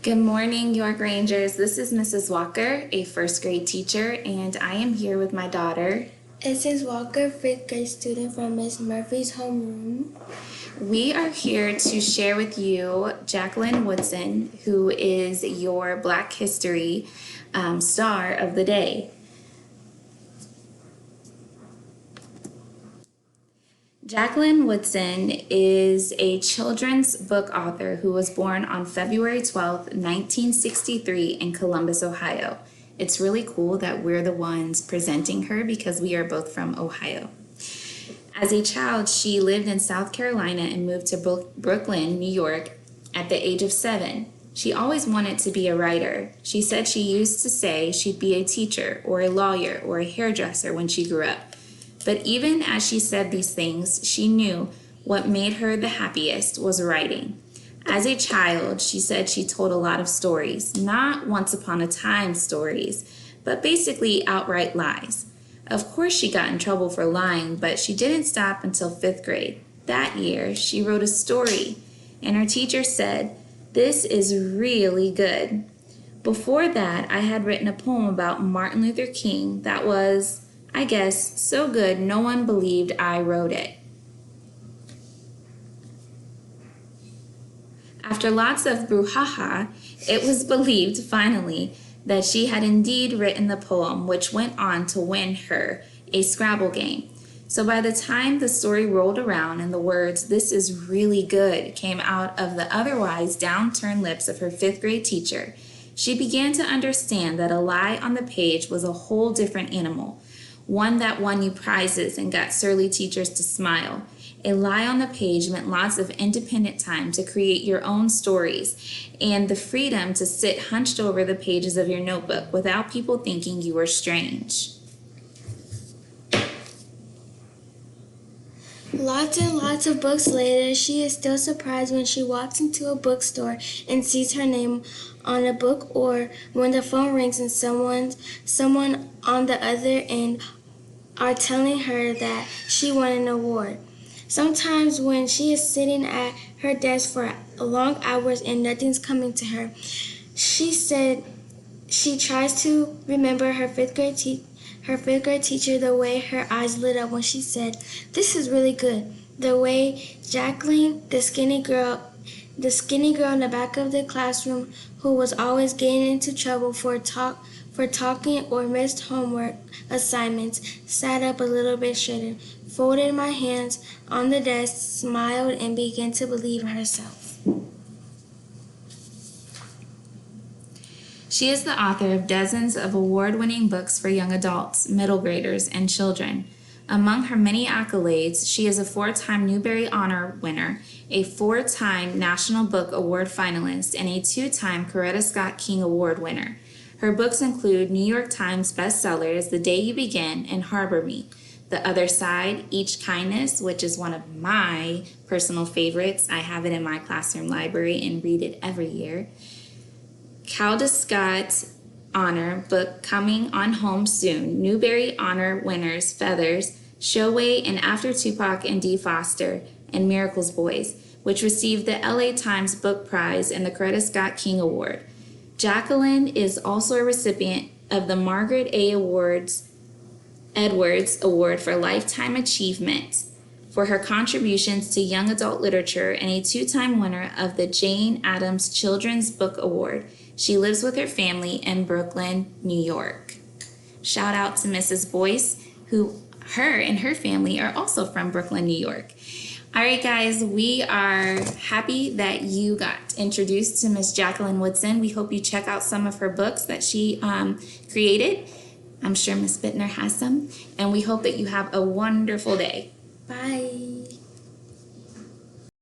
Good morning, York Rangers. This is Mrs. Walker, a first grade teacher, and I am here with my daughter. Mrs. Walker, fifth grade student from Miss Murphy's homeroom. We are here to share with you Jaqueline Woodson, who is your Black History star of the day. Jaqueline Woodson is a children's book author who was born on February 12th, 1963 in Columbus, Ohio. It's really cool that we're the ones presenting her because we are both from Ohio. As a child, she lived in South Carolina and moved to Brooklyn, New York at the age of 7. She always wanted to be a writer. She said she used to say she'd be a teacher or a lawyer or a hairdresser when she grew up. But even as she said these things, she knew what made her the happiest was writing. As a child, she said she told a lot of stories, not once upon a time stories, but basically outright lies. Of course, she got in trouble for lying, but she didn't stop until 5th grade. That year, she wrote a story, and her teacher said, "This is really good." Before that, I had written a poem about Martin Luther King that was, I guess, so good no one believed I wrote it. After lots of brouhaha, it was believed finally that she had indeed written the poem, which went on to win her a Scrabble game. So by the time the story rolled around and the words, "This is really good," came out of the otherwise downturned lips of her 5th grade teacher, she began to understand that a lie on the page was a whole different animal, one that won you prizes and got surly teachers to smile. A lie on the page meant lots of independent time to create your own stories and the freedom to sit hunched over the pages of your notebook without people thinking you were strange. Lots and lots of books later, she is still surprised when she walks into a bookstore and sees her name on a book, or when the phone rings and someone on the other end are telling her that she won an award. Sometimes when she is sitting at her desk for long hours and nothing's coming to her, she said she tries to remember her fifth grade teacher, the way her eyes lit up when she said, "This is really good." The way Jaqueline, the skinny girl in the back of the classroom who was always getting into trouble for talking or missed homework assignments, sat up a little bit straighter, folded my hands on the desk, smiled, and began to believe in herself. She is the author of dozens of award-winning books for young adults, middle graders, and children. Among her many accolades, she is a 4-time Newbery Honor winner, a 4-time National Book Award finalist, and a 2-time Coretta Scott King Award winner. Her books include New York Times bestsellers The Day You Begin and Harbor Me, The Other Side, Each Kindness, which is one of my personal favorites. I have it in my classroom library and read it every year. Coretta Scott Honor book coming on home soon. Newbery Honor winners Feathers, Showway, and After Tupac and Dee Foster, and Miracles Boys, which received the LA Times Book Prize and the Coretta Scott King Award. Jaqueline is also a recipient of the Margaret A. Edwards Award for Lifetime Achievement for her contributions to young adult literature and a 2-time winner of the Jane Addams Children's Book Award. She lives with her family in Brooklyn, New York. Shout out to Mrs. Boyce, her and her family are also from Brooklyn, New York. All right, guys, we are happy that you got introduced to Miss Jaqueline Woodson. We hope you check out some of her books that she created. I'm sure Miss Bittner has some, and we hope that you have a wonderful day. Bye.